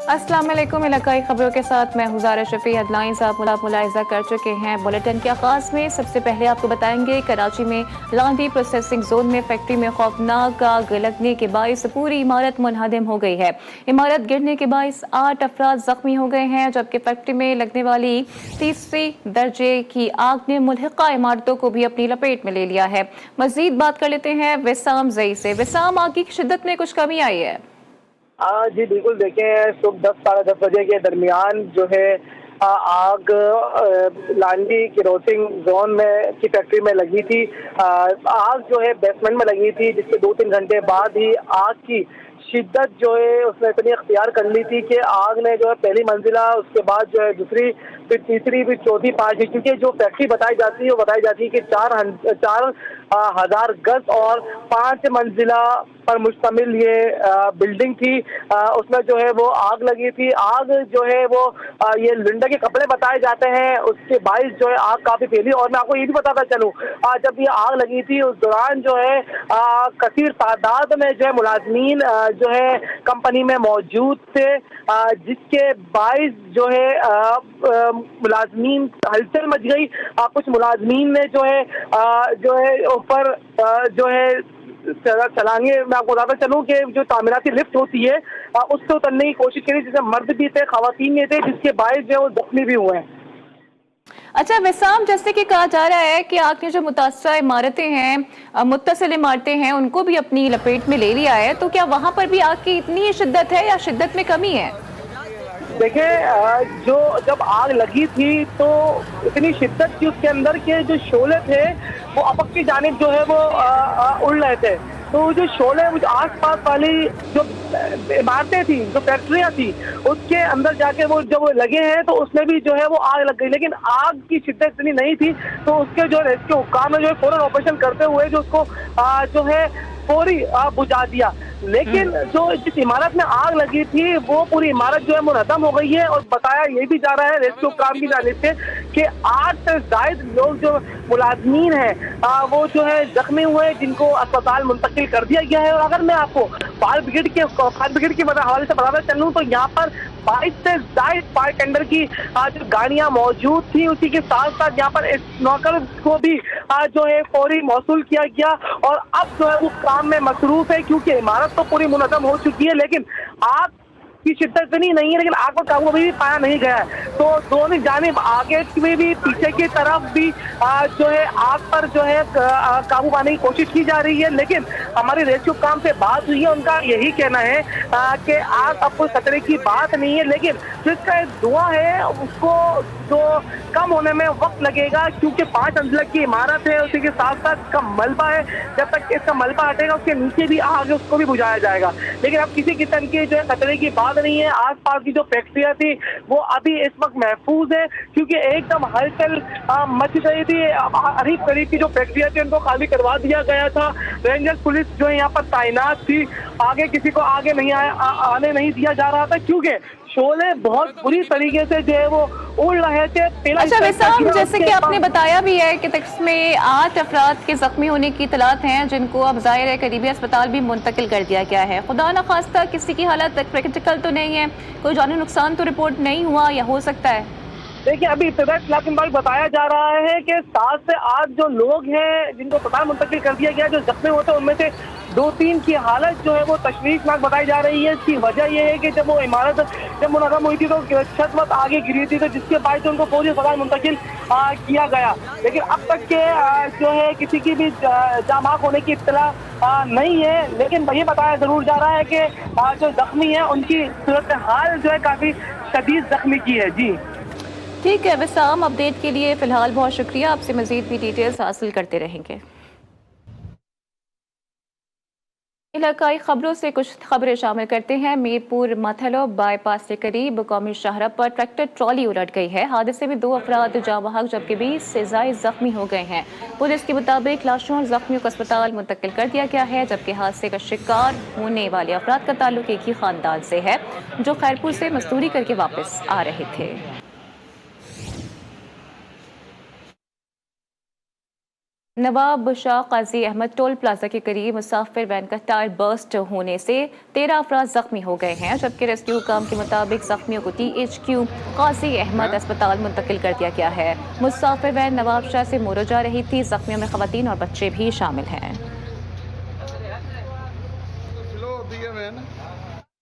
अस्सलाम वालेकुम। इलाकाई खबरों के साथ मैं हुजारा शफी। हेडलाइंस आप मुलाहिजा कर चुके हैं। बुलेटिन के आगाज में सबसे पहले आपको बताएंगे कराची में लांडी प्रोसेसिंग जोन में फैक्ट्री में खौफनाक आग लगने के बायस पूरी इमारत मुनहदम हो गई है। इमारत गिरने के बायस 8 अफराद जख्मी हो गए हैं, जबकि फैक्ट्री में लगने वाली तीसरी दर्जे की आग ने मुल्हिका इमारतों को भी अपनी लपेट में ले लिया है। मजीद बात कर लेते हैं विसाम जई से। विसाम, आग की शिद्दत में कुछ कमी आई है? जी बिल्कुल, देखें सुबह 10 साढ़े 10 बजे के दरमियान जो है आग लांडी केरोसिन जोन में की फैक्ट्री में लगी थी। आग जो है बेसमेंट में लगी थी, जिसके 2-3 घंटे बाद ही आग की शिद्दत जो है उसने इतनी अख्तियार कर ली थी कि आग ने जो है पहली मंजिला, उसके बाद जो है दूसरी, फिर तीसरी, फिर चौथी, पांचवी, क्योंकि जो फैक्ट्री बताई जाती है वो बताई जाती है कि 4,000 गज और 5 मंजिला पर मुश्तमिल ये बिल्डिंग थी। उसमें जो है वो आग लगी थी। आग जो है वो ये लिंडा के कपड़े बताए जाते हैं, उसके बाइस जो है आग काफी फैली। और मैं आपको ये भी बताता चलूं, जब ये आग लगी थी उस दौरान जो है कसीर तादाद में जो है मुलाजमीन जो है कंपनी में मौजूद थे, जिसके बाइस जो है मुलाजमीन हलचल मच गई। कुछ मुलाजमीन ने जो है ऊपर जो है चलांगे, मैं आपको बताता चलूं कि जो तामीराती लिफ्ट होती है उससे उतरने की कोशिश करी, जिसमें मर्द भी थे, खवातीन भी थे, जिसके बायस जो है वो जख्मी भी हुए हैं। अच्छा विसाम, जैसे कि कहा जा रहा है कि आग ने जो मुतासरा इमारतें हैं, मुत्तसिल इमारतें हैं, उनको भी अपनी लपेट में ले लिया है, तो क्या वहां पर भी आग की इतनी शिद्दत है या शिद्दत में कमी है? देखें, जो जब आग लगी थी तो इतनी शिद्दत थी उसके अंदर के जो शोले थे वो अपक की जानिब जो है वो उड़ रहे थे। तो जो शोले आस पास वाली जो इमारतें थी, जो फैक्ट्रियां थी, उसके अंदर जाके वो जब लगे हैं तो उसमें भी जो है वो आग लग गई। लेकिन आग की शिद्दत इतनी नहीं थी, तो उसके जो रेस्क्यू हुक्काम है जो है फौरन ऑपरेशन करते हुए जो उसको जो है फौरी बुझा दिया। लेकिन जो जिस इमारत में आग लगी थी वो पूरी इमारत जो है मुनहदम हो गई है। और बताया ये भी जा रहा है रेस्क्यू काम की जानिब से कि 8 से ज्यादा लोग जो मुलाजमीन हैं वो जो है जख्मी हुए, जिनको अस्पताल मुंतकिल कर दिया गया है। और अगर मैं आपको फायर ब्रिगेड के हवाले से बताना चलूँ तो यहाँ पर 22 से ज्यादा फायर टेंडर की जो गाड़ियां मौजूद थी, उसी के साथ साथ यहाँ पर स्नॉकर को भी जो है फौरी मौसूल किया गया। और अब जो है वो काम में मसरूफ है, क्योंकि इमारत तो पूरी मुनहदम हो चुकी है, लेकिन आग की शिद्दत इतनी नहीं है, लेकिन आग पर काबू अभी भी पाया नहीं गया है। तो दोनों जानिब आगे में भी पीछे की तरफ भी जो है आग पर जो है काबू पाने की कोशिश की जा रही है। लेकिन हमारी रेस्क्यू काम से बात हुई है, उनका यही कहना है कि आग अब कोई खतरे की बात नहीं है, लेकिन जिसका धुआं है उसको जो कम होने में वक्त लगेगा, क्योंकि 5 मंजिला की इमारत है, उसी के साथ साथ इसका मलबा है। जब तक इसका मलबा हटेगा उसके नीचे भी आग है, उसको भी बुझाया जाएगा। लेकिन अब किसी किस्म की जो है खतरे की बात नहीं है। आस पास की जो फैक्ट्रियां थी वो अभी इस वक्त महफूज है, क्योंकि एकदम हलचल मच गई थी। करीब करीब की जो फैक्ट्रियां थी उनको खाली करवा दिया गया था। रेंजर्स पुलिस जो है यहाँ पर तैनात थी। आगे किसी को आगे नहीं आने नहीं दिया जा रहा था, क्योंकि शोले बहुत बुरी तरीके से जो है वो उड़ रहे थे। अच्छा विसाम, जैसे कि आपने बताया भी है कि इसमें 8 अफराद के जख्मी होने की इतलात हैं, जिनको अब ज़ाहिर है करीबी अस्पताल भी मुंतकिल कर दिया गया है। खुदा न खास्ता किसी की हालत क्रिटिकल तो नहीं है, कोई जानी नुकसान तो रिपोर्ट नहीं हुआ या हो सकता है? देखिए, अभी इब्तदाई इत्तलात के मुताबिक बताया जा रहा है कि 7 से 8 जो लोग हैं जिनको अस्पताल मुंतकिल कर दिया गया, जो जख्मी होते हैं उनमें से 2-3 की हालत जो है वो तशवीशनाक बताई जा रही है। इसकी वजह यह है कि जब वो इमारत जब मुनहदम हुई थी तो छत वत आगे गिरी थी, तो जिसके बाद उनको फौरी अस्पताल मुंतकिल किया गया। लेकिन अब तक के जो है किसी की भी जामाक होने की इत्तला नहीं है। लेकिन ये बताया जरूर जा रहा है कि जो जख्मी है उनकी सूरत हाल जो है काफी शदीद जख्मी की है। जी ठीक है विसाम, अपडेट के लिए फिलहाल बहुत शुक्रिया। आपसे मजीद भी डिटेल्स हासिल करते रहेंगे। इलाकाई खबरों से कुछ खबरें शामिल करते हैं। मीरपुर मथलो बाईपास के करीब कौमी शाहरा पर ट्रैक्टर ट्रॉली उलट गई है। हादसे में 2 अफराद जाँ बहक, जबकि 20 से ज्यादा जख्मी हो गए हैं। पुलिस के मुताबिक लाशों और जख्मियों को अस्पताल मुंतकिल कर दिया गया है, जबकि हादसे का शिकार होने वाले अफराद का ताल्लुक एक ही खानदान से है, जो खैरपुर से मजदूरी करके वापस आ रहे थे। नवाब शाह काजी अहमद टोल प्लाजा के करीब मुसाफिर वैन का टायर बर्स्ट होने से 13 अफराद जख्मी हो गए हैं, जबकि रेस्क्यू हुकाम के मुताबिक जख्मियों को THQ काजी अहमद अस्पताल मुंतकिल कर दिया गया है। मुसाफिर वैन नवाब शाह से मोरो जा रही थी। जख्मियों में खवातीन और बच्चे भी शामिल हैं।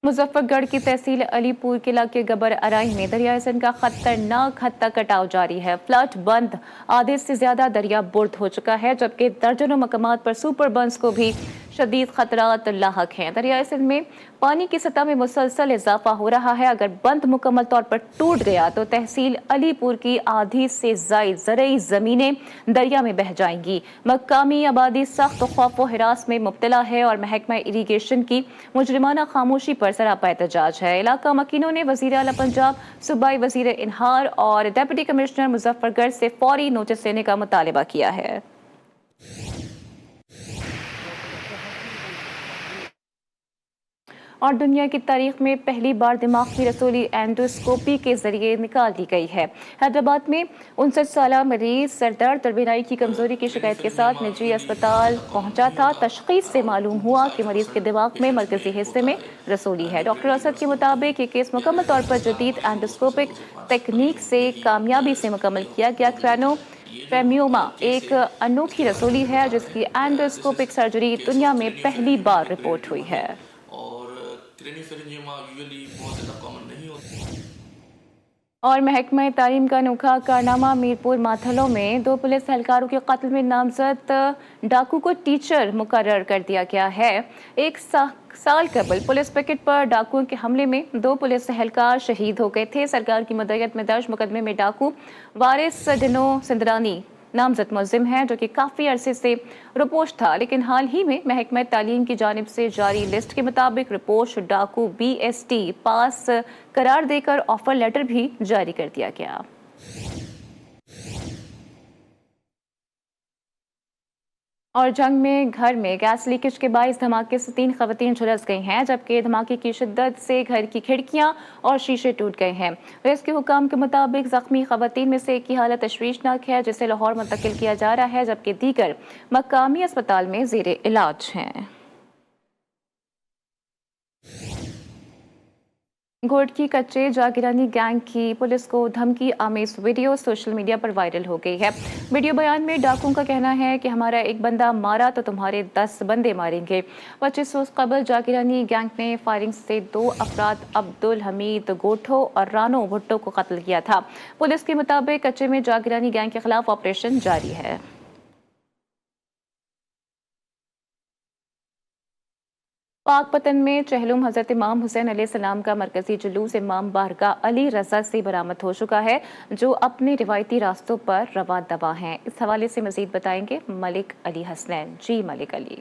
मुजफ्फरगढ़ की तहसील अलीपुर के इलाके गबर अराई में दरियाए सिंध का खतरनाक हद तक कटाव जारी है। फ्लड बंद आधे से ज्यादा दरिया बुर्द हो चुका है, जबकि दर्जनों मकामात पर सुपर बंस को भी शदीद खतरात लाहक हैं। दरियाए सिंध में पानी की सतह में मुसलसल इजाफा हो रहा है। अगर बंद मुकम्मल तौर पर टूट गया तो तहसील अलीपुर की आधी से जायद ज़रई ज़मीनें दरिया में बह जाएंगी। मकामी आबादी सख्त खौफ व हिरास में मुब्तला है और महकमा इरीगेशन की मुजरिमाना खामोशी पर सरापा एहतजाज है। इलाका मकीनों ने वज़ीर आला पंजाब, सूबाई वज़ीर इन्हार और डिप्टी कमिश्नर मुजफ्फरगढ़ से फौरी नोटिस लेने का मुतालबा किया है। और दुनिया की तारीख में पहली बार दिमाग की रसोली एंडोस्कोपी के जरिए निकाल दी गई है। हैदराबाद में 59 साला मरीज सरदर्द और बीनाई की कमजोरी की शिकायत के साथ निजी अस्पताल पहुंचा था। तशखीस से मालूम हुआ कि मरीज के दिमाग में मरकजी हिस्से में रसोली है। डॉक्टर असद के मुताबिक ये केस मुकम्मल तौर पर जदीद एंडोस्कोपिक तकनीक से कामयाबी से मुकम्मल किया गया। क्रेनियोफेमियोमा एक अनोखी रसोली है जिसकी एंडोस्कोपिक सर्जरी दुनिया में पहली बार रिपोर्ट हुई है। और महकमा तालीम का अनोखा कारनामा मीरपुर माथलों में 2 पुलिस एहलकारों के कत्ल में नामजद डाकू को टीचर मुकर्रर कर दिया गया है। एक साल कबल पुलिस पिकेट पर डाकुओं के हमले में 2 पुलिस एहलकार शहीद हो गए थे। सरकार की मदयत में दर्ज मुकदमे में डाकू वारिस डिनो सिंदरानी नामजद मुलजिम है, जो कि काफ़ी अरसे से रिपोर्ट था, लेकिन हाल ही में महकमा तालीम की जानिब से जारी लिस्ट के मुताबिक रिपोर्ट डाकू BST पास करार देकर ऑफर लेटर भी जारी कर दिया गया। और जंग में घर में गैस लीकेज के बायस धमाके से 3 खवातीन झुलस गई हैं, जबकि धमाके की शिद्दत से घर की खिड़कियां और शीशे टूट गए हैं। रेस्क्यू हुकाम के मुताबिक जख्मी खवातीन में से एक की हालत तशवीशनाक है, जिसे लाहौर मुंतकिल किया जा रहा है, जबकि दीगर मकामी अस्पताल में ज़ेरे इलाज हैं। घोटकी कच्चे जागीरानी गैंग की पुलिस को धमकी आमेज वीडियो सोशल मीडिया पर वायरल हो गई है। वीडियो बयान में डाकुओं का कहना है कि हमारा एक बंदा मारा तो तुम्हारे 10 बंदे मारेंगे। 25 रोज कबल जागीरानी गैंग ने फायरिंग से 2 अफराद अब्दुल हमीद गोठो और रानो भुट्टो को कत्ल किया था। पुलिस के मुताबिक कच्चे में जागीरानी गैंग के खिलाफ ऑपरेशन जारी है। पाकपतन में चहलुम हजरत इमाम हुसैन अलैहिस्सलाम का मरकजी जुलूस इमाम बारगाह अली रजा से बरामद हो चुका है, जो अपने रिवायती रास्तों पर रवा दवा हैं। इस हवाले से मजीद बताएंगे मलिक अली हसनैन। जी मलिक अली।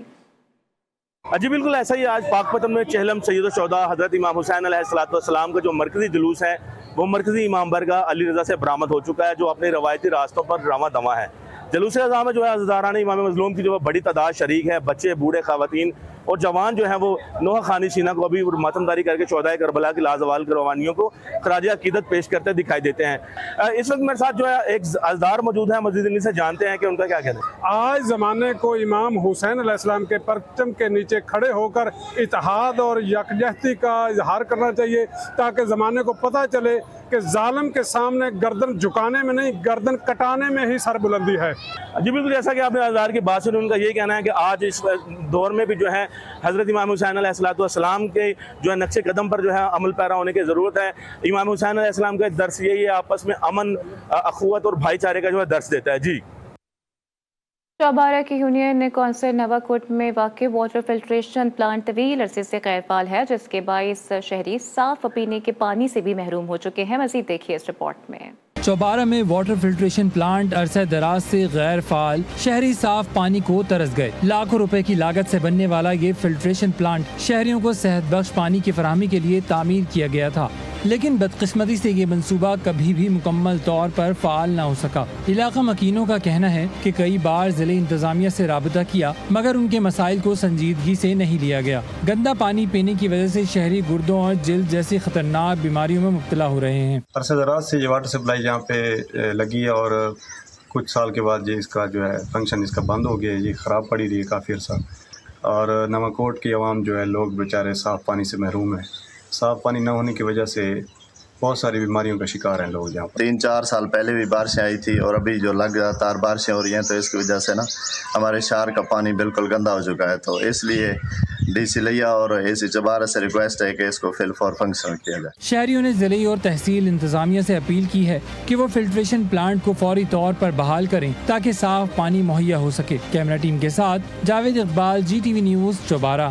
जी बिल्कुल ऐसा ही आज पाकपतन में चहलम सैयद शोदा हजरत इमाम हुसैन अलैहिस्सलाम का जो मरकजी जुलूस है वो मरकजी इमाम बारगाह अली रजा से बरामद हो चुका है, जो अपने रवायती रास्तों पर रवा दवा है। जुलूस अज़ा में जो है हज़ारान इमाम मज़लूम की जो बड़ी तादाद शरीक है। बच्चे, बूढ़े, ख़वातीन और जवान जो है वो नोहा खानी सीना को अभी मातमदारी करके शोहदाए करबला की लाजवाल रवानियों को खराज अकीदत पेश करते दिखाई देते हैं। इस वक्त मेरे साथ जो है एक अज़दार मौजूद है, मज़ीद इनसे जानते हैं कि उनका क्या कहना है। आज ज़माने को इमाम हुसैन अलैहिस्सलाम के परचम के नीचे खड़े होकर इत्तेहाद और यकजहती का इजहार करना चाहिए, ताकि ज़माने को पता चले कि जालिम के सामने गर्दन झुकाने में नहीं, गर्दन कटाने में ही सरबुलंदी है। जी बिल्कुल, जैसा कि आपने अज़दार की बात सुनी, उनका ये कहना है कि आज इस दौर में भी जो है हज़रत इमाम हुसैन अलैहिस्सलाम के जो है नक्शे कदम पर जो है अमल पैरा होने की ज़रूरत है। इमाम हुसैन अलैहिस्सलाम का दर्स यही है, आपस में अमन, अखुवत और भाईचारे का जो है दर्स देता है। जी चौबारा की यूनियन कौंसिल नवाकोट में वाक़ वाटर फिल्ट्रेशन प्लांट तवील अरसे से गैर फाल है, जिसके बाइस शहरी साफ पीने के पानी से भी महरूम हो चुके हैं। मज़ीद देखिए इस रिपोर्ट में। चौबारा में वाटर फिल्ट्रेशन प्लांट अरसे दराज से गैर फाल, शहरी साफ पानी को तरस गए। लाखों रुपए की लागत से बनने वाला ये फिल्ट्रेशन प्लांट शहरियों को सेहत बख्श पानी की फराहमी के लिए तामीर किया गया था, लेकिन बदकिस्मती से ये मंसूबा कभी भी मुकम्मल तौर पर फाल न हो सका। इलाका मकीनों का कहना है कि कई बार जिले इंतजामिया से राबता किया, मगर उनके मसाइल को संजीदगी से नहीं लिया गया। गंदा पानी पीने की वजह से शहरी गुर्दों और जिल्द जैसी खतरनाक बीमारियों में मुब्तला हो रहे हैं। अरसे दराज से ये वाटर सप्लाई यहाँ पे लगी है और کچھ سال کے بعد یہ اس کا جو ہے فنکشن اس کا بند ہو گیا، یہ خراب پڑی رہی ہے کافی عرصہ، اور نواکوٹ کی عوام جو ہے لوگ بیچارے صاف پانی سے محروم ہیں۔ صاف پانی نہ ہونے کی وجہ سے بہت ساری بیماریوں کا شکار ہیں لوگ یہاں پر۔ 3-4 سال پہلے بھی بارشیں آئی تھی اور ابھی جو لگاتار بارشیں ہو رہی ہیں تو اس کی وجہ سے نا ہمارے شہر کا پانی بالکل گندا ہو چکا ہے، تو اس لیے ڈی سی لیا اور اے سی چبارہ سے ریکویسٹ ہے کہ اس کو فل فور فنکشن کیا جائے۔ شہریوں نے ضلعی اور تحصیل انتظامیہ سے اپیل کی ہے کہ وہ فلٹریشن پلانٹ کو فوری طور پر بحال کریں تاکہ صاف پانی مہیا ہو سکے۔ کیمرہ ٹیم کے ساتھ جاوید اقبال، GTV نیوز، چوبارہ۔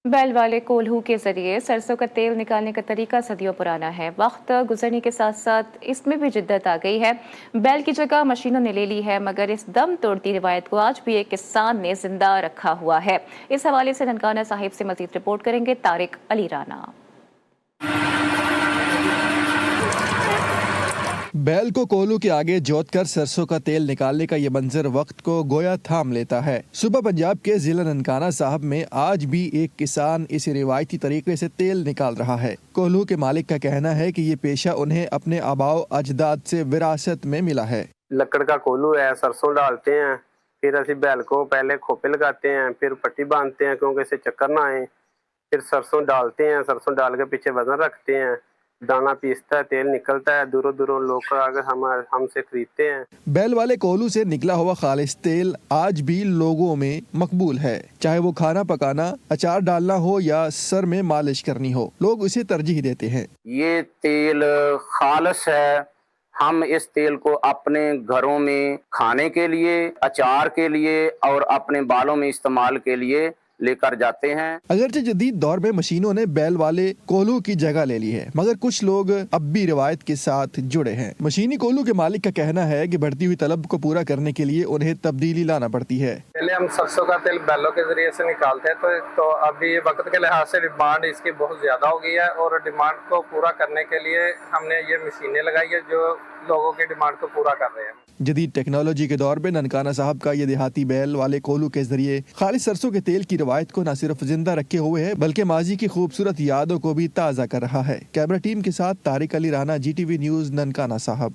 بیل والے کولہو کے ذریعے سرسوں کا تیل نکالنے کا طریقہ صدیوں پرانا ہے۔ وقت گزرنے کے ساتھ ساتھ اس میں بھی جدت آ گئی ہے۔ بیل کی جگہ مشینوں نے لے لی ہے، مگر اس دم توڑتی روایت کو آج بھی ایک کسان نے زندہ رکھا ہوا ہے۔ اس حوالے سے ننکانہ صاحب سے مزید رپورٹ کریں گے طارق علی رانا۔ بیل کو کولو کے آگے جوت کر سرسوں کا تیل نکالنے کا یہ منظر وقت کو گویا تھام لیتا ہے۔ صوبہ پنجاب کے ضلع ننکانہ صاحب میں آج بھی ایک کسان اس روایتی طریقے سے تیل نکال رہا ہے۔ کولو کے مالک کا کہنا ہے کہ یہ پیشہ انہیں اپنے آباء و اجداد سے وراثت میں ملا ہے۔ لکڑ کا کولو ہے، سرسوں ڈالتے ہیں، پھر اسی بیل کو پہلے کھوپے لگاتے ہیں، پھر پٹی باندھتے ہیں کیونکہ اسے چکر نہ آئے، پھر سرسوں ڈالتے ہیں، سرسوں ڈال کے پیچھے وزن رکھتے ہیں، دانا پیستا ہے، تیل نکلتا ہے، دوروں دوروں لوگ آگے ہم سے خریدتے ہیں۔ بیل والے کولو سے نکلا ہوا خالص تیل آج بھی لوگوں میں مقبول ہے، چاہے وہ کھانا پکانا، اچار ڈالنا ہو یا سر میں مالش کرنی ہو، لوگ اسے ترجیح دیتے ہیں۔ یہ تیل خالص ہے، ہم اس تیل کو اپنے گھروں میں کھانے کے لیے، اچار کے لیے اور اپنے بالوں میں استعمال کے لیے لے کر جاتے ہیں۔ اگرچہ جدید دور میں مشینوں نے بیل والے کولو کی جگہ لے لی ہے، مگر کچھ لوگ اب بھی روایت کے ساتھ جڑے ہیں۔ مشینی کولو کے مالک کا کہنا ہے کہ بڑھتی ہوئی طلب کو پورا کرنے کے لیے انہیں تبدیلی لانا پڑتی ہے۔ پہلے ہم سرسوں کا تیل بیلوں کے ذریعے سے نکالتے ہیں تو ابھی وقت کے لحاظ سے ڈیمانڈ اس کی بہت زیادہ ہو گئی ہے، اور ڈیمانڈ کو پورا کرنے کے لیے ہم نے یہ مشینیں لگائی ہے جو لوگوں کی ڈیمانڈ کو پورا کر رہے ہیں۔ جدید ٹیکنالوجی کے دور میں ننکانہ صاحب کا یہ دیہاتی بیل والے کولو کے ذریعے خالص سرسوں کے تیل کی روایت کو نہ صرف زندہ رکھے ہوئے ہے بلکہ ماضی کی خوبصورت یادوں کو بھی تازہ کر رہا ہے۔ کیمرہ ٹیم کے ساتھ طارق علی رانا، GTV نیوز، ننکانہ صاحب۔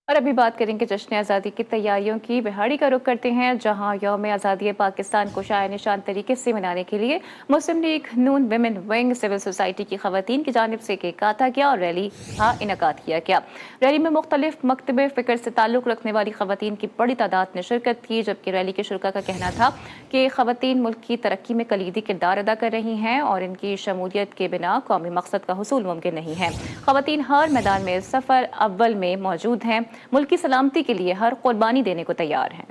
اور ابھی بات کریں گے جشن آزادی کی تیاریوں کی۔ بہاڑی کا رخ کرتے ہیں، جہاں یوم آزادی پاکستان کو شاع نشان طریقے سے منانے کے لیے مسلم لیگ نون ویمن ونگ سول سوسائٹی کی خواتین کی جانب سے کیک کاٹا گیا اور ریلی کا انعقاد کیا گیا۔ ریلی میں مختلف مکتب فکر سے تعلق رکھنے والی خواتین کی بڑی تعداد نے شرکت کی، جبکہ ریلی کے شرکاء کا کہنا تھا کہ خواتین ملک کی ترقی میں کلیدی کردار ادا کر رہی ہیں اور ان کی شمولیت کے بنا قومی مقصد کا حصول ممکن نہیں ہے۔ خواتین ہر میدان میں سفر اول میں موجود ہیں، ملک کی سلامتی کے لیے ہر قربانی دینے کو تیار ہیں۔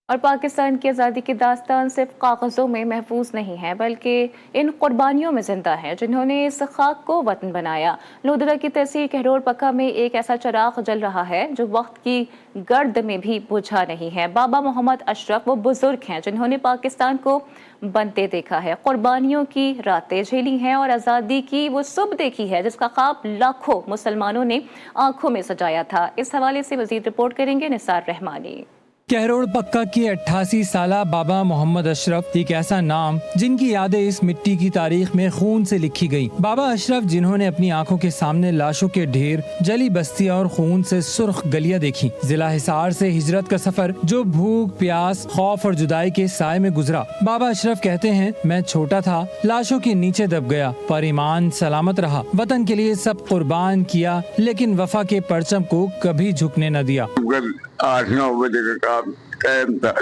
اور پاکستان کی آزادی کی داستان صرف کاغذوں میں محفوظ نہیں ہے بلکہ ان قربانیوں میں زندہ ہے جنہوں نے اس خاک کو وطن بنایا۔ لودھرا کی تحصیل کہرور پکا میں ایک ایسا چراغ جل رہا ہے جو وقت کی گرد میں بھی بجھا نہیں ہے۔ بابا محمد اشرف وہ بزرگ ہیں جنہوں نے پاکستان کو بنتے دیکھا ہے، قربانیوں کی راتیں جھیلی ہیں اور آزادی کی وہ صبح دیکھی ہے جس کا خواب لاکھوں مسلمانوں نے آنکھوں میں سجایا تھا۔ اس حوالے سے مزید رپورٹ کریں گے نثار رحمانی۔ کہروڑ پکا کے 88 سالہ بابا محمد اشرف ایک ایسا نام جن کی یادیں اس مٹی کی تاریخ میں خون سے لکھی گئی۔ بابا اشرف جنہوں نے اپنی آنکھوں کے سامنے لاشوں کے ڈھیر، جلی بستیاں اور خون سے سرخ گلیاں دیکھی، ضلع حصار سے ہجرت کا سفر جو بھوک، پیاس، خوف اور جدائی کے سائے میں گزرا۔ بابا اشرف کہتے ہیں، میں چھوٹا تھا، لاشوں کے نیچے دب گیا، پر ایمان سلامت رہا، وطن کے لیے سب قربان کیا لیکن وفا کے پرچم کو کبھی جھکنے نہ دیا۔ 8-9 بجے کا ٹائم تھا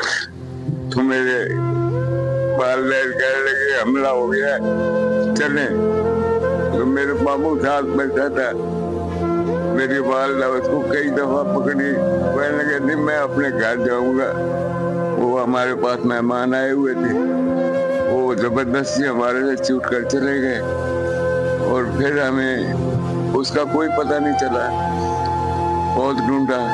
تو میرے والدین کہنے لگے حملہ ہو گیا چلیں، تو میرے ماموں ساتھ بیٹھا تھا، میری والدہ اس کو کئی دفعہ پکڑی، کہنے لگے نہیں میں اپنے گھر جاؤں گا۔ وہ ہمارے پاس مہمان آئے ہوئے تھے، وہ زبردستی ہمارے سے چھوٹ کر چلے گئے اور پھر ہمیں اس کا کوئی پتہ نہیں چلا، بہت ڈھونڈا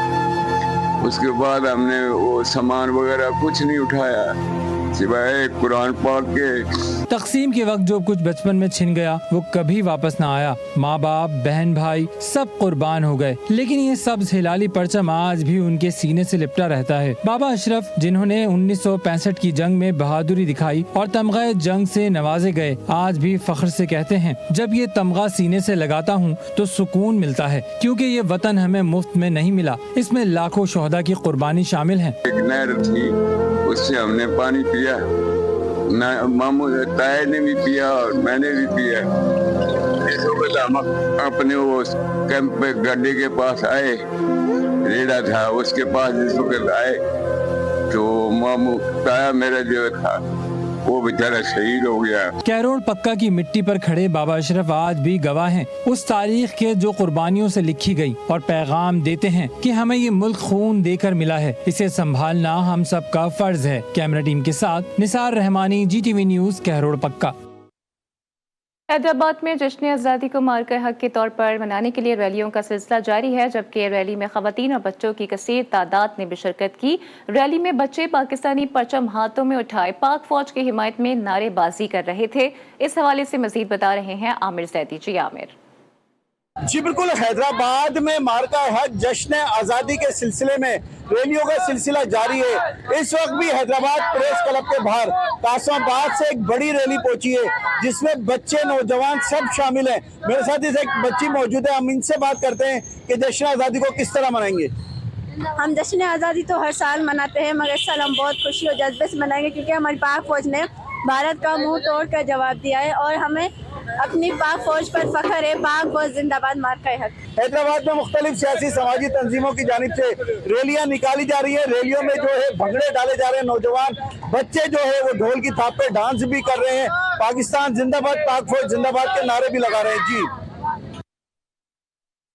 उसके बाद हमने वो सामान वगैरह कुछ नहीं उठाया सिवाय कुरान पाक के। तकसीम के वक्त जो कुछ बचपन में छिन गया वो कभी वापस ना आया। माँ बाप, बहन भाई सब कुर्बान हो गए, लेकिन ये सब्ज हिलाली परचम आज भी उनके सीने से लिपटा रहता है। बाबा अशरफ, जिन्होंने 1965 की जंग में बहादुरी दिखाई और तमगा जंग से नवाजे गए, आज भी फख्र से कहते हैं, जब ये तमगा सीने से लगाता हूँ तो सुकून मिलता है, क्योंकि ये वतन हमें मुफ्त में नहीं मिला, इसमें लाखों शोहदा की कुर्बानी शामिल है। एक नहर थी, उससे हमने पानी पिया, मामू ताए ने भी पिया और मैंने भी पिया। इस वक्त हम अपने वो कैंप पे गड्ढे के पास आए, रेड़ा था उसके पास इस वक्त आए तो मामू ताया मेरा जो था वो बेचारा शहीद हो गया। कैरोड़ पक्का की मिट्टी पर खड़े बाबा अशरफ आज भी गवाह हैं उस तारीख के जो कुर्बानियों से लिखी गई, और पैगाम देते हैं कि हमें ये मुल्क खून देकर मिला है, इसे संभालना हम सबका फर्ज है। कैमरा टीम के साथ निसार रहमानी, GTV न्यूज, कैरोड़ पक्का। हैदराबाद में जश्न आज़ादी को मार्का हक के तौर पर मनाने के लिए रैलियों का सिलसिला जारी है, जबकि रैली में खवातीन और बच्चों की कसीर तादाद ने भी शिरकत की। रैली में बच्चे पाकिस्तानी परचम हाथों में उठाए पाक फौज की हिमायत में नारेबाजी कर रहे थे। इस हवाले से मजीद बता रहे हैं आमिर जैदी। जी आमिर। जी बिल्कुल, हैदराबाद में मार्का हक जश्न आज़ादी के सिलसिले में रैलियों का सिलसिला जारी है। इस वक्त भी हैदराबाद प्रेस क्लब के बाहर कासमाबाद से एक बड़ी रैली पहुंची है, जिसमें बच्चे, नौजवान सब शामिल हैं। मेरे साथ इस एक बच्ची मौजूद है, हम इनसे बात करते हैं कि जश्न आज़ादी को किस तरह मनाएंगे। हम जश्न आज़ादी तो हर साल मनाते हैं, मगर इस साल हम बहुत खुशी और जज्बे से मनाएंगे, क्योंकि हमारी पाक फौज ने भारत का मुंह तोड़ कर जवाब दिया है और हमें अपनी पाक फौज पर फख्र है। पाक फौज जिंदाबाद, मार्का हक। हैदराबाद में मुख्तलिफ सियासी समाजी तंजीमों की जानिब से रैलियां निकाली जा रही है। रैलियों में जो है भंगड़े डाले जा रहे हैं, नौजवान बच्चे जो है वो ढोल की थाप पे डांस भी कर रहे हैं, पाकिस्तान जिंदाबाद, पाक फौज जिंदाबाद के नारे भी लगा रहे हैं। जी,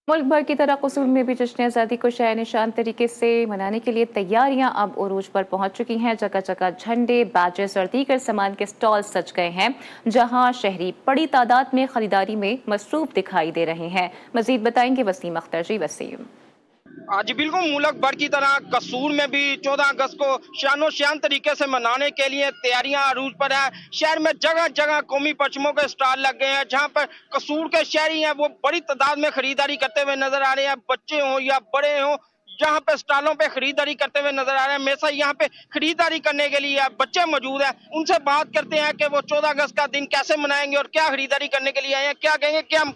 मुल्क भर की तरह कसूर में भी जश्न आज़ादी को शाय निशान तरीके से मनाने के लिए तैयारियां अब उरूज पर पहुंच चुकी हैं। जगह जगह झंडे, बैजेस और दीगर सामान के स्टॉल सज गए हैं, जहां शहरी बड़ी तादाद में खरीदारी में मसरूफ दिखाई दे रहे हैं। मजीद बताएंगे वसीम अख्तर। जी वसीम। जी बिल्कुल, मुल्क भर की तरह कसूर में भी 14 अगस्त को शानो शान तरीके से मनाने के लिए तैयारियां अरूज पर है। शहर में जगह जगह कौमी परचमों के स्टॉल लग गए हैं, जहां पर कसूर के शहरी हैं वो बड़ी तादाद में खरीदारी करते हुए नजर आ रहे हैं। बच्चे हों या बड़े हों, यहाँ पे स्टॉलों पे खरीदारी करते हुए नजर आ रहे हैं। मेरे साथ यहाँ पे खरीदारी करने के लिए बच्चे मौजूद हैं, उनसे बात करते हैं कि वो 14 अगस्त का दिन कैसे मनाएंगे और क्या खरीदारी करने के लिए आए हैं। क्या कहेंगे? क्या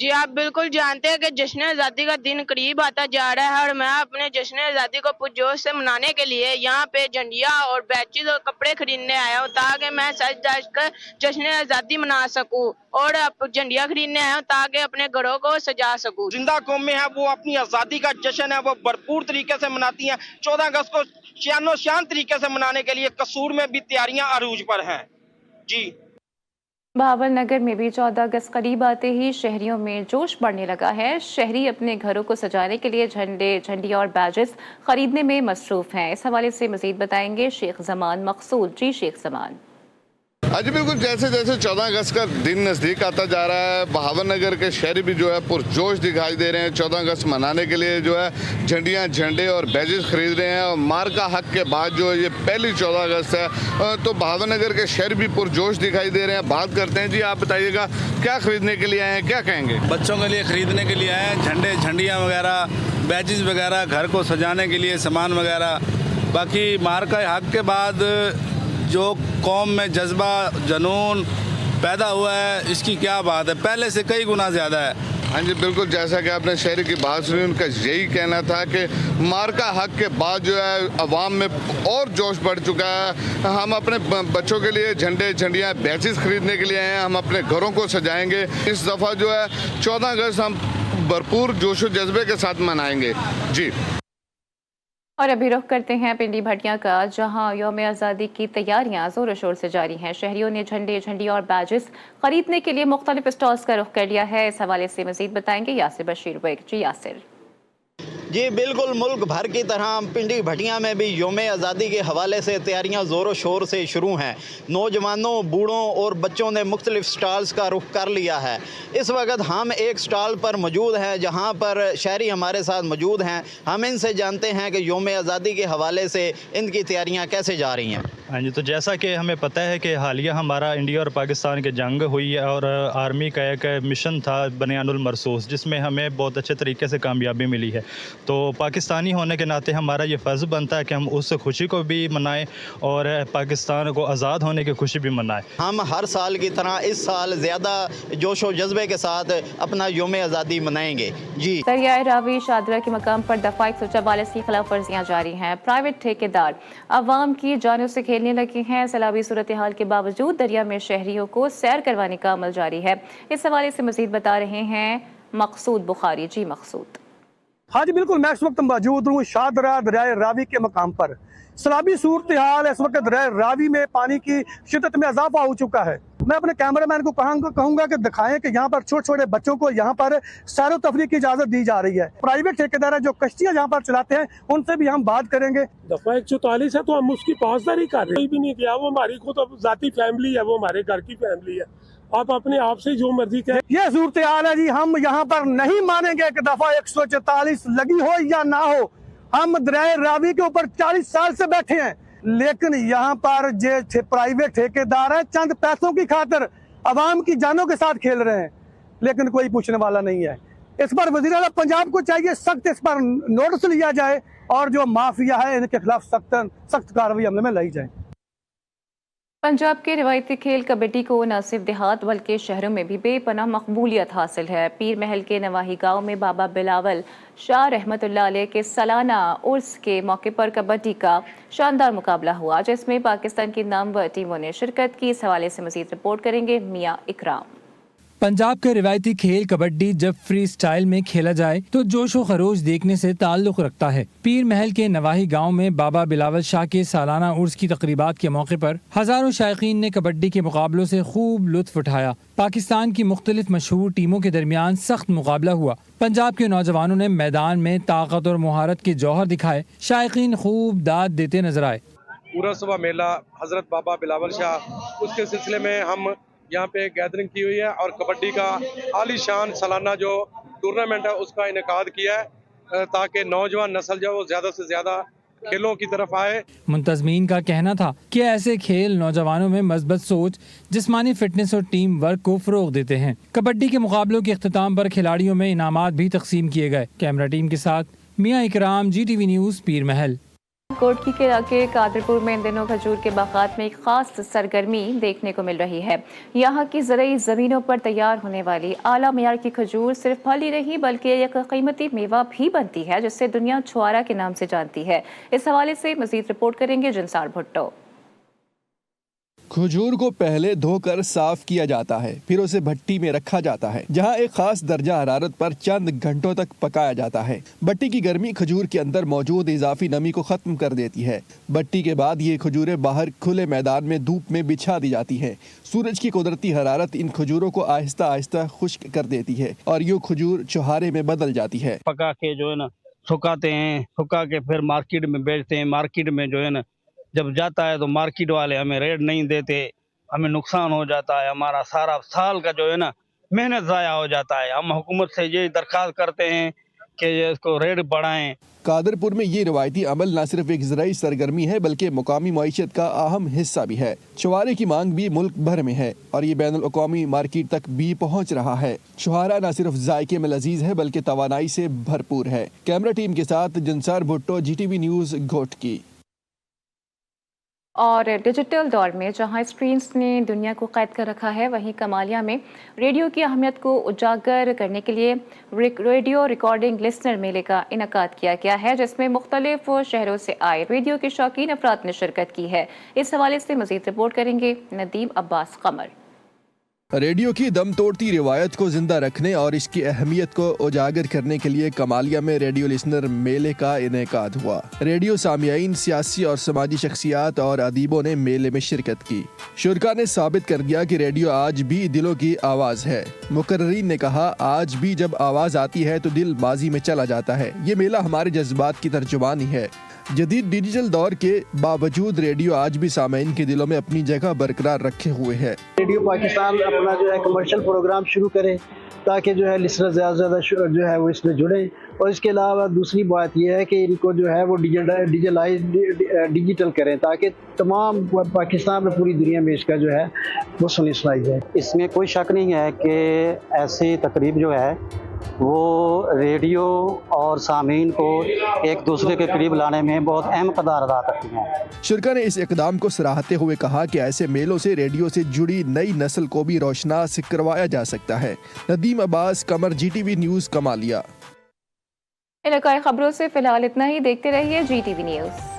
जी, आप बिल्कुल जानते हैं कि जश्न आज़ादी का दिन करीब आता जा रहा है और मैं अपने जश्न आज़ादी को पुरजोश से मनाने के लिए यहाँ पे झंडिया और बैचेस और कपड़े खरीदने आया हूँ, ताकि मैं सज धज कर जश्न आज़ादी मना सकूँ, और अब झंडिया खरीदने आया हूँ ताकि अपने घरों को सजा सकूँ। जिंदा कौम में है वो अपनी आज़ादी का जश्न है वो भरपूर तरीके से मनाती हैं। 14 अगस्त को शानो शान तरीके से मनाने के लिए कसूर में भी तैयारियां अरूज पर हैं। जी, बहावल नगर में भी 14 अगस्त करीब आते ही शहरियों में जोश बढ़ने लगा है। शहरी अपने घरों को सजाने के लिए झंडे, झंडिया और बैजेस खरीदने में मसरूफ हैं। इस हवाले से मजीद बताएंगे शेख जमान मकसूद। जी शेख जमान। जी बिल्कुल, जैसे जैसे 14 अगस्त का दिन नज़दीक आता जा रहा है, बहावल नगर के शहरी भी जो है पुरजोश दिखाई दे रहे हैं। 14 अगस्त मनाने के लिए जो है झंडियाँ, झंडे और बैजेस खरीद रहे हैं। और मार्का हक के बाद जो है ये पहली 14 अगस्त है, तो बहावल नगर के शहरी भी पुरजोश दिखाई दे रहे हैं। बात करते हैं। जी आप बताइएगा, क्या खरीदने के लिए आए हैं, क्या कहेंगे? बच्चों के लिए खरीदने के लिए आए हैं, झंडे, झंडियाँ वगैरह, बैजेस वगैरह, घर को सजाने के लिए सामान वगैरह। बाकी मार्का हक के बाद जो कौम में जज्बा, जुनून पैदा हुआ है, इसकी क्या बात है, पहले से कई गुना ज़्यादा है। हाँ जी बिल्कुल, जैसा कि आपने शहरी की बात सुनी, उनका यही कहना था कि मार्का हक के बाद जो है अवाम में और जोश बढ़ चुका है। हम अपने बच्चों के लिए झंडे, झंडियाँ, बैचेस खरीदने के लिए आए हैं, हम अपने घरों को सजाएंगे। इस दफ़ा जो है 14 अगस्त हम भरपूर जोश व जज्बे के साथ मनाएंगे। जी, और अभी रुख करते हैं पिंडी भटिया का, जहां यौम आज़ादी की तैयारियां जोर शोर से जारी हैं। शहरियों ने झंडे, झंडिया और बैजेस खरीदने के लिए मुख्तलिफ स्टॉल्स का रुख कर लिया है। इस हवाले से मजीद बताएंगे यासिर बशीर बेग। जी यासिर। جی بالکل، ملک بھر کی طرح پنڈی بھٹیاں میں بھی یوم آزادی کے حوالے سے تیاریاں زور و شور سے شروع ہیں۔ نوجوانوں، بوڑھوں اور بچوں نے مختلف سٹالز کا رخ کر لیا ہے۔ اس وقت ہم ایک سٹال پر موجود ہیں جہاں پر شہری ہمارے ساتھ موجود ہیں۔ ہم ان سے جانتے ہیں کہ یوم آزادی کے حوالے سے ان کی تیاریاں کیسے جا رہی ہیں۔ ہاں جی، تو جیسا کہ ہمیں پتہ ہے کہ حالیہ ہمارا انڈیا اور پاکستان کی جنگ ہوئی ہے اور آرمی کا ایک مشن تھا بنیان المرصوص، جس میں ہمیں بہت اچھے طریقے سے کامیابی ملی ہے۔ تو پاکستانی ہونے کے ناطے ہمارا یہ فرض بنتا ہے کہ ہم اس خوشی کو بھی منائیں اور پاکستان کو آزاد ہونے کی خوشی بھی منائیں۔ ہم ہر سال کی طرح اس سال زیادہ جوش و جذبے کے ساتھ اپنا یوم آزادی منائیں گے۔ جی، دریائے راوی شادرہ کے مقام پر دفعہ 144 کی خلاف ورزیاں جاری ہیں۔ پرائیویٹ ٹھیکیدار عوام کی جانوں سے کھیلنے لگے ہیں۔ سیلابی صورتحال کے باوجود دریا میں شہریوں کو سیر کروانے کا عمل جاری ہے۔ اس حوالے سے مزید بتا رہے ہیں مقصود بخاری۔ جی مقصود۔ ہاں جی بالکل، میں اس وقت موجود ہوں شادرہ دریائے راوی کے مقام پر۔ سیلابی صورتحال اس وقت دریائے راوی میں پانی کی شدت میں اضافہ ہو چکا ہے۔ میں اپنے کیمرہ مین کو کہوں گا کہ دکھائیں کہ یہاں پر چھوٹے چھوٹے بچوں کو یہاں پر سیر و تفریح کی اجازت دی جا رہی ہے۔ پرائیویٹ ٹھیکیدار جو کشتیاں یہاں پر چلاتے ہیں ان سے بھی ہم بات کریں گے۔ دفعہ 144 ہے تو ہم اس کی پاسداری کر رہے ہیں، کوئی بھی نہیں کیا، وہ ہماری خود ذاتی فیملی ہے، وہ ہمارے گھر کی فیملی ہے، آپ اپنے آپ سے جو مرضی کہیں۔ یہ صورتحال ہے جی، ہم یہاں پر نہیں مانیں گے کہ دفعہ 144 لگی ہو یا نہ ہو۔ ہم دریائے راوی کے اوپر 40 سال سے بیٹھے ہیں، لیکن یہاں پر جو پرائیویٹ ٹھیکیدار ہیں چند پیسوں کی خاطر عوام کی جانوں کے ساتھ کھیل رہے ہیں، لیکن کوئی پوچھنے والا نہیں ہے۔ اس پر وزیر اعلیٰ پنجاب کو چاہیے سخت اس پر نوٹس لیا جائے اور جو مافیا ہے ان کے خلاف سخت کارروائی عمل میں لائی جائے۔ پنجاب کے روایتی کھیل کبڈی کو نہ صرف دیہات بلکہ شہروں میں بھی بے پناہ مقبولیت حاصل ہے۔ پیر محل کے نواحی گاؤں میں بابا بلاول شاہ رحمت اللہ علیہ کے سالانہ عرس کے موقع پر کبڈی کا شاندار مقابلہ ہوا، جس میں پاکستان کی نامور ٹیموں نے شرکت کی۔ اس حوالے سے مزید رپورٹ کریں گے میاں اکرام۔ پنجاب کا روایتی کھیل کبڈی جب فری سٹائل میں کھیلا جائے تو جوش و خروش دیکھنے سے تعلق رکھتا ہے۔ پیر محل کے نواحی گاؤں میں بابا بلاول شاہ کے سالانہ عرس کی تقریبات کے موقع پر ہزاروں شائقین نے کبڈی کے مقابلوں سے خوب لطف اٹھایا۔ پاکستان کی مختلف مشہور ٹیموں کے درمیان سخت مقابلہ ہوا۔ پنجاب کے نوجوانوں نے میدان میں طاقت اور مہارت کے جوہر دکھائے۔ شائقین خوب داد دیتے نظر آئے۔ پورا صبح میلہ حضرت بابا بلاول شاہ، اس کے سلسلے میں ہم یہاں پہ گیدرنگ کی ہوئی ہے اور کبڈی کا عالی شان سالانہ جو ٹورنامنٹ ہے اس کا انعقاد کیا ہے تاکہ نوجوان نسل جو وہ زیادہ سے زیادہ کھیلوں کی طرف آئے۔ منتظمین کا کہنا تھا کہ ایسے کھیل نوجوانوں میں مثبت سوچ، جسمانی فٹنس اور ٹیم ورک کو فروغ دیتے ہیں۔ کبڈی کے مقابلوں کے اختتام پر کھلاڑیوں میں انعامات بھی تقسیم کیے گئے۔ کیمرہ ٹیم کے ساتھ میاں اکرام، جی ٹی وی نیوز، پیر محل۔ کوٹکی کے علاقے قادرپور میں ان دنوں کھجور کے باغات میں ایک خاص سرگرمی دیکھنے کو مل رہی ہے۔ یہاں کی زرعی زمینوں پر تیار ہونے والی اعلیٰ معیار کی کھجور صرف پھل ہی نہیں بلکہ ایک قیمتی میوہ بھی بنتی ہے، جسے دنیا چھوارا کے نام سے جانتی ہے۔ اس حوالے سے مزید رپورٹ کریں گے جنسار بھٹو۔ کھجور کو پہلے دھو کر صاف کیا جاتا ہے، پھر اسے بھٹی میں رکھا جاتا ہے جہاں ایک خاص درجہ حرارت پر چند گھنٹوں تک پکایا جاتا ہے۔ بھٹی کی گرمی کھجور کے اندر موجود اضافی نمی کو ختم کر دیتی ہے۔ بھٹی کے بعد یہ کھجوریں باہر کھلے میدان میں دھوپ میں بچھا دی جاتی ہیں۔ سورج کی قدرتی حرارت ان کھجوروں کو آہستہ آہستہ خشک کر دیتی ہے اور یہ کھجور چھوہارے میں بدل جاتی ہے۔ پکا کے جو ہے نا سکھاتے ہیں، سکھا کے پھر مارکیٹ میں بیچتے ہیں۔ مارکیٹ میں جو ہے نا جب جاتا ہے تو مارکیٹ والے ہمیں ریٹ نہیں دیتے، ہمیں نقصان ہو جاتا ہے، ہمارا سارا سال کا جو ہے نا محنت ضائع ہو جاتا ہے۔ ہم حکومت سے یہ درخواست کرتے ہیں کہ اس کو ریٹ بڑھائیں۔ قادرپور میں یہ روایتی عمل نہ صرف ایک زرعی سرگرمی ہے بلکہ مقامی معیشت کا اہم حصہ بھی ہے۔ چھوارے کی مانگ بھی ملک بھر میں ہے اور یہ بین الاقوامی مارکیٹ تک بھی پہنچ رہا ہے۔ چھوارا نہ صرف ذائقے میں لذیذ ہے بلکہ توانائی سے بھرپور ہے۔ کیمرہ ٹیم کے ساتھ Jansar Bhutto, G T V news, Ghotki. اور ڈیجیٹل دور میں جہاں اسکرینز نے دنیا کو قید کر رکھا ہے، وہیں کمالیہ میں ریڈیو کی اہمیت کو اجاگر کرنے کے لیے ریڈیو ریکارڈنگ لسنر میلے کا انعقاد کیا گیا ہے، جس میں مختلف شہروں سے آئے ریڈیو کے شوقین افراد نے شرکت کی ہے۔ اس حوالے سے مزید رپورٹ کریں گے ندیم عباس قمر۔ रेडियो की दम तोड़ती रिवायत को जिंदा रखने और इसकी अहमियत को उजागर करने के लिए कमालिया में रेडियो लिसनर मेले का इनेकाद हुआ। रेडियो सामियाइन, सियासी और समाजी शख्सियात और अदीबों ने मेले में शिरकत की। शुरका ने साबित कर दिया कि रेडियो आज भी दिलों की आवाज़ है। मुकर्रीन ने कहा, आज भी जब आवाज़ आती है तो दिल माजी में चला जाता है। ये मेला हमारे जज्बात की तर्जुमानी है। जदीद डिजिटल दौर के बावजूद रेडियो आज भी सामीन के दिलों में अपनी जगह बरकरार रखे हुए है। रेडियो पाकिस्तान अपना जो है कमर्शियल प्रोग्राम शुरू करे ताकि जो है लिसनर ज़्यादा से ज़्यादा जो है वो इसमें जुड़े। और इसके अलावा दूसरी बात यह है कि इनको जो है वो डिजिटल करें ताकि तमाम पाकिस्तान में पूरी दुनिया में इसका जो है वो सुनी सुनाई जाए। इसमें कोई शक नहीं है कि ऐसी तकरीब जो है वो रेडियो और सामीन को एक दूसरे के करीब लाने में बहुत अहम किरदार अदा करती हैं। शुरका ने इस इकदाम को सराहते हुए कहा कि ऐसे मेलों से रेडियो से जुड़ी नई नस्ल को भी रोशनास करवाया जा सकता है। नदीम अब्बास, कमर, GTV न्यूज़, कमालिया। इलाकाई खबरों से फिलहाल इतना ही। देखते रहिए GTV न्यूज़।